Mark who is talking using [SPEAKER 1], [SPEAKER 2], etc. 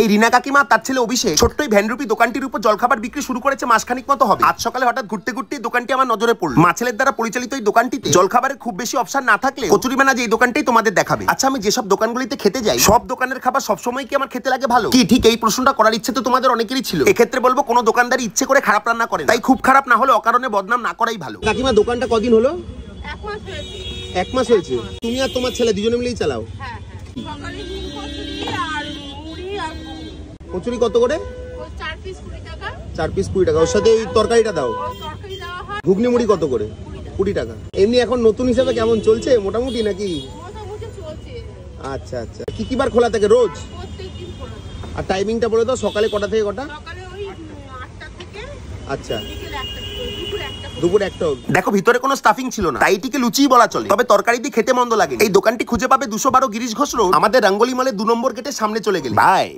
[SPEAKER 1] এই রিনা কাকিমা তার ছেলে অভিষেক ছোট্টই ভ্যানরূপী দোকানটির উপর জলখাবার বিক্রি শুরু করেছে মাসখানিক মতো হবে। আজ সকালে হঠাৎ ঘুরতে ঘুরতে দোকানটি আমার নজরে পড়ল। মা ছেলের দ্বারা পরিচালিত এই দোকানটিতে জলখাবারের খুব বেশি অপশন না থাকলে কচুরি বানা যে এই দোকানটাই তোমাদের দেখাবে। আচ্ছা, আমি যেসব দোকানগুলিতে খেতে যাই সব দোকানের খাবার সবসময় কি আমার খেতে লাগে ভালো? কি ঠিক এই প্রশ্নটা করার ইচ্ছে তো তোমাদের অনেকেরই ছিল। এক্ষেত্রে বলবো কোনো দোকানদার ইচ্ছে করে খারাপ রান্না করে, তাই খুব খারাপ না হলে অকারণে বদনাম না করাই ভালো। কাকিমা দোকানটা কদিন হলো? এক মাস হয়েছে। তুমি আর তোমার ছেলে দুজনে মিলেই চালাও? কচুরি কত করে? 4 পিস 20 টাকা। ওর সাথে এই তরকারিটা দাও। ঘুগনি মুড়ি কত করে? 20 টাকা। এমনি এখন নতুন হিসাবে কেমন চলছে? মোটামুটি নাকি? আচ্ছা আচ্ছা। কি কি বার খোলা থাকে রোজ? আর টাইমিংটা বলে দাও, সকালে কটা থেকে কটা? আচ্ছা, দুপুর 1টা। দেখো ভিতরে কোনো স্টাফিং ছিল না, তাই এটিকে লুচিই বলা চলে। তবে তরকারি দিয়ে খেতে মন্দ লাগে। এই দোকানটি খুঁজে পাবে 212 গিরিশ ঘোষ রোড, আমাদের রঙ্গোলি মলের 2 নম্বর গেটের সামনে চলে গেলে। বাই।